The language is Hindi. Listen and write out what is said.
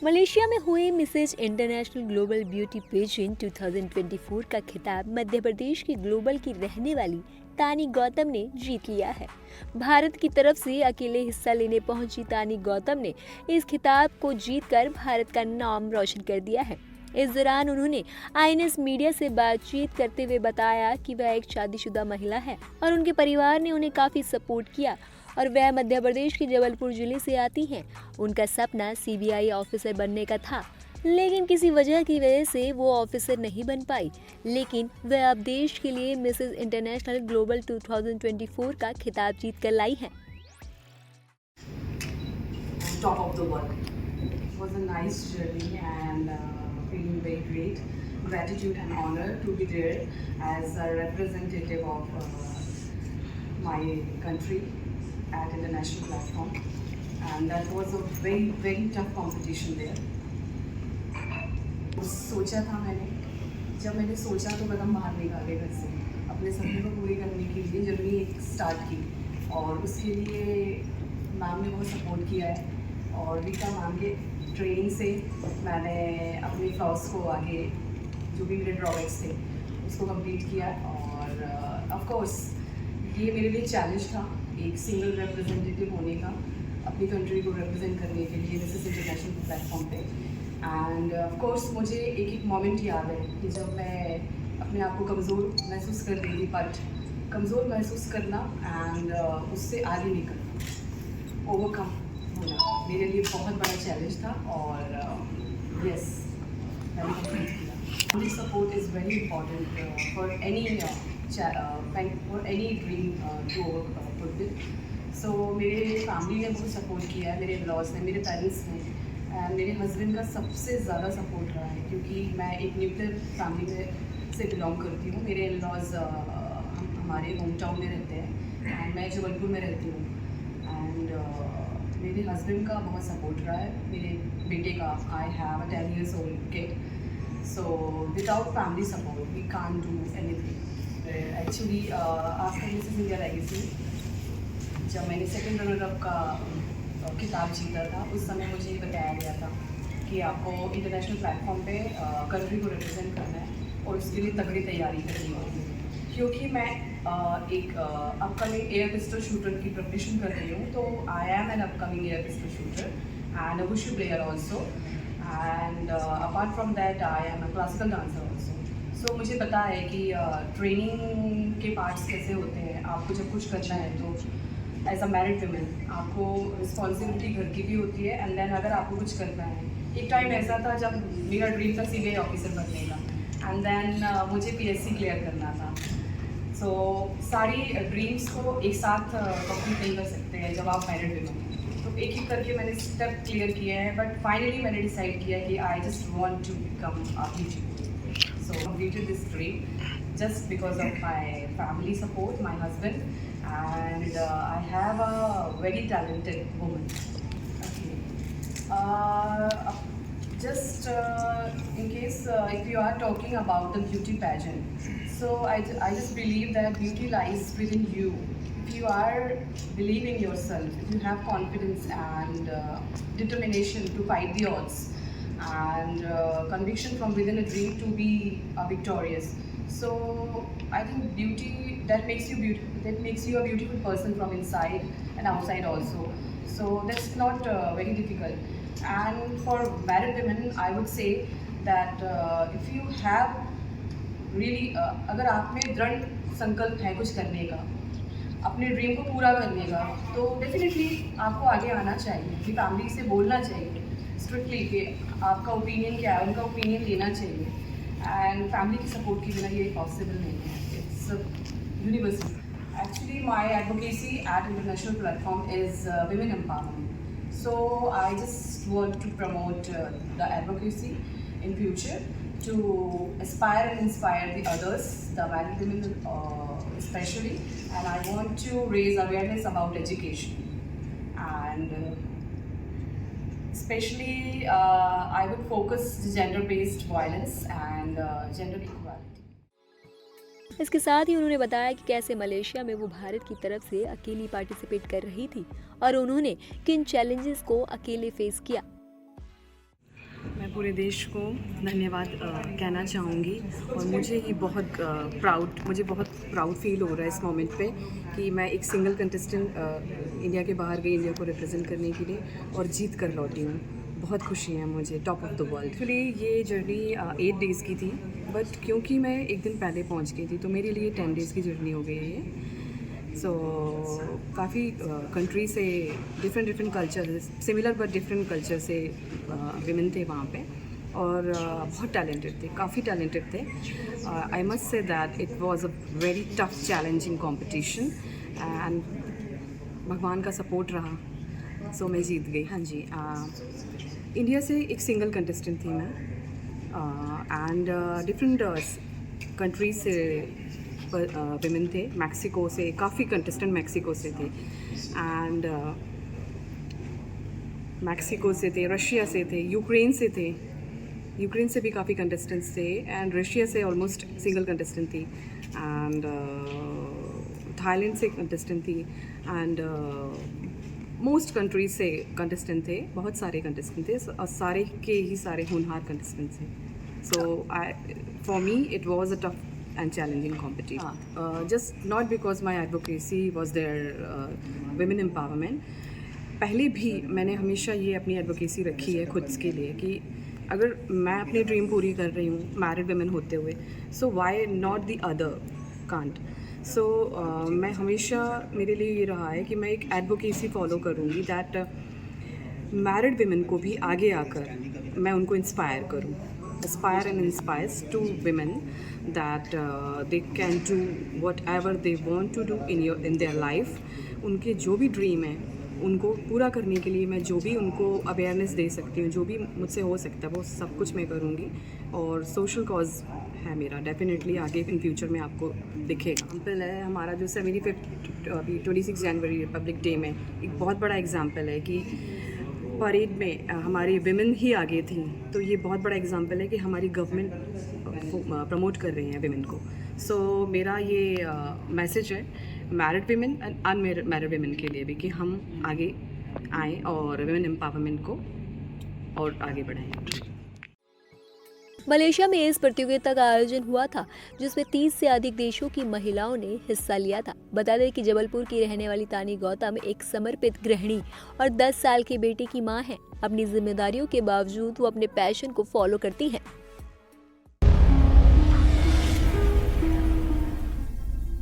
मलेशिया में हुए Mrs international global beauty pageant 2024 का खिताब मध्य प्रदेश की ग्लोबल की रहने वाली तानी गौतम ने जीत लिया है। भारत की तरफ से अकेले हिस्सा लेने पहुंची तानी गौतम ने इस खिताब को जीतकर भारत का नाम रोशन कर दिया है। इस दौरान उन्होंने आईएनएस मीडिया से बातचीत करते हुए बताया कि वह एक शादीशुदा महिला है और उनके परिवार ने उन्हें काफ़ी सपोर्ट किया और वह मध्य प्रदेश के जबलपुर जिले से आती हैं। उनका सपना सीबीआई ऑफिसर बनने का था, लेकिन किसी वजह से वो ऑफिसर नहीं बन पाई। लेकिन वह अब देश के लिए मिसेज इंटरनेशनल ग्लोबल 2024 का खिताब जीत कर लाई हैं। Top of the world. It was a nice journey and feeling very great. Gratitude and honor to be there as a representative of my country at international platform. And that was a very, very tough competition there. सोचा था जब मैंने सोचा तो कदम बाहर निकाले घर से अपने सपने को पूरी करने के लिए जर्नी एक स्टार्ट की और उसके लिए मैम ने बहुत सपोर्ट किया है और रीता मैम के ट्रेनिंग से मैंने अपने फ्लॉस को आगे जो भी मेरे ड्रॉबैक्स थे उसको कंप्लीट किया और ऑफ कोर्स ये मेरे लिए चैलेंज था एक सिंगल रिप्रेजेंटेटिव होने का अपनी कंट्री को रिप्रेजेंट करने के लिए मिसेस इंटरनेशनल प्लेटफॉर्म पे एंड ऑफ कोर्स मुझे एक एक मोमेंट याद है कि जब मैं अपने आप को कमज़ोर महसूस कर रही थी बट कमज़ोर महसूस करना एंड उससे आगे निकलना ओवरकम होना मेरे लिए बहुत बड़ा चैलेंज था और यस मैंने कंप्लीट किया। Family support is very important for any dream to put with. So मेरे फैमिली ने बहुत सपोर्ट किया है, मेरे लॉज ने, मेरे पेरेंट्स ने एंड मेरे हस्बैंड का सबसे ज़्यादा सपोर्ट रहा है क्योंकि मैं एक न्यूक्लियर फैमिली में से बिलोंग करती हूँ। मेरे इन लॉज हमारे होम टाउन में रहते हैं एंड मैं जबलपुर में रहती हूँ एंड मेरे हस्बैंड का बहुत सपोर्ट रहा है। मेरे बेटे का I have a 10 years old kid, so without family support we can't do anything. Actually after Mrs. India Legacy जब मैंने सेकंड रनर अप का खिताब जीता था उस समय मुझे ये बताया गया था कि आपको इंटरनेशनल प्लेटफॉर्म पे कंट्री को रिप्रेजेंट करना है और उसके लिए तगड़ी तैयारी करनी होगी क्योंकि मैं एक अपकमिंग एयर पिस्टल शूटर की प्रिपरेशन कर रही हूँ। तो I am an upcoming air pistol shooter and a wushu player also and apart from that I am a classical dancer also. So मुझे पता है कि ट्रेनिंग के पार्ट्स कैसे होते हैं। आपको जब कुछ करना है तो एज अ मैरिड वुमेन आपको रिस्पॉन्सिबिलिटी घर की भी होती है एंड देन अगर आपको कुछ करना है। एक टाइम ऐसा था जब मेरा ड्रीम था सीबीआई ऑफिसर बनने का एंड देन मुझे पीएससी क्लियर करना था। सो सारी ड्रीम्स को एक साथ कंप्लीट नहीं कर सकते हैं जब आप मैरिड वुमेन। तो एक एक करके मैंने स्टेप क्लियर किए हैं बट फाइनली मैंने डिसाइड किया कि I just want to become a beauty. So completed this dream just because of my family support, my husband, and I have a very talented woman. Okay. Just in case if you are talking about the beauty pageant, so I just believe that beauty lies within you. If you are believing yourself, if you have confidence and determination to fight the odds, and conviction from within a dream to be victorious. So I think beauty that makes you beautiful, that makes you a beautiful person from inside and outside also. So that's not very difficult. And for married women, I would say that if you have really अगर आप में दृढ़ संकल्प है कुछ करने का, अपने ड्रीम को पूरा करने का, तो डेफिनेटली आपको आगे आना चाहिए। अपनी फैमिली से बोलना चाहिए स्ट्रिक्टली कि आपका ओपिनियन क्या है, उनका ओपिनियन लेना चाहिए एंड फैमिली की सपोर्ट के बिना ये पॉसिबल नहीं है। It's universal. Actually my advocacy at international platform is women empowerment. So I just want to promote the advocacy in future to aspire and inspire the others, the married women especially, and I want to raise awareness about education and especially I would focus gender-based violence and gender equality. इसके साथ ही उन्होंने बताया कि कैसे मलेशिया में वो भारत की तरफ से अकेली पार्टिसिपेट कर रही थी और उन्होंने किन चैलेंजेस को अकेले फेस किया। मैं पूरे देश को धन्यवाद कहना चाहूँगी और मुझे ये मुझे बहुत प्राउड फील हो रहा है इस मोमेंट पे कि मैं एक सिंगल कंटेस्टेंट इंडिया के बाहर गई, इंडिया को रिप्रेजेंट करने के लिए और जीत कर लौटी हूँ। बहुत खुशी है मुझे, top of the world. Actually ये जर्नी 8 डेज़ की थी, बट क्योंकि मैं एक दिन पहले पहुँच गई थी तो मेरे लिए 10 डेज़ की जर्नी हो गई है ये। सो काफ़ी कंट्री से different culture, similar but different culture से विमेन थे वहाँ पे और बहुत टैलेंटेड थे, काफ़ी टैलेंटेड थे। I must say that it was a very tough challenging competition and भगवान का सपोर्ट रहा, सो मैं जीत गई। हाँ जी, इंडिया से एक सिंगल कंटेस्टेंट थी मैं एंड डिफरेंट कंट्रीज से विमेन थे। मैक्सिको से काफ़ी कंटेस्टेंट मैक्सिको से थे एंड मैक्सिको से थे, रशिया से थे, यूक्रेन से थे, यूक्रेन से भी काफ़ी कंटेस्टेंट्स थे एंड रशिया से ऑलमोस्ट सिंगल कंटेस्टेंट थी एंड थाईलैंड से कंटेस्टेंट थी एंड मोस्ट कंट्रीज से कंटेस्टेंट थे, बहुत सारे कंटेस्टेंट थे और सारे के ही सारे होनहार कंटेस्टेंट थे। So for me it was a tough and challenging competition. Just not because my advocacy was there, women empowerment. पहले भी मैंने हमेशा ये अपनी एडवोकेसी रखी है खुद के लिए कि अगर मैं अपनी ड्रीम पूरी कर रही हूँ मैरिड वुमेन होते हुए, so why not the other can't. So मैं हमेशा, मेरे लिए ये रहा है कि मैं एक एडवोकेसी फॉलो करूँगी दैट मैरिड वुमेन को भी आगे आकर मैं उनको इंस्पायर करूँ, aspire and inspires to women that they can do whatever they want to do in their life. उनके जो भी ड्रीम है उनको पूरा करने के लिए मैं जो भी उनको अवेयरनेस दे सकती हूँ, जो भी मुझसे हो सकता है वो सब कुछ मैं करूँगी और सोशल कॉज है मेरा, डेफिनेटली आगे इन फ्यूचर में आपको दिखेगा। एग्जाम्पल है हमारा जो 75 अभी 26 जनवरी रिपब्लिक डे में एक बहुत बड़ा एग्जाम्पल है कि परेड में हमारी विमेन ही आगे थी, तो ये बहुत बड़ा एग्जांपल है कि हमारी गवर्नमेंट प्रमोट कर रही हैं विमेन को। सो मेरा ये मैसेज है married women and unmarried women के लिए भी कि हम आगे आएँ और विमेन एम्पावरमेंट को और आगे बढ़ाएं। मलेशिया में इस प्रतियोगिता का आयोजन हुआ था जिसमें 30 से अधिक देशों की महिलाओं ने हिस्सा लिया था। बता दें कि जबलपुर की रहने वाली तानी गौतम एक समर्पित गृहिणी और 10 साल की बेटी की मां है। अपनी जिम्मेदारियों के बावजूद वो अपने पैशन को फॉलो करती हैं।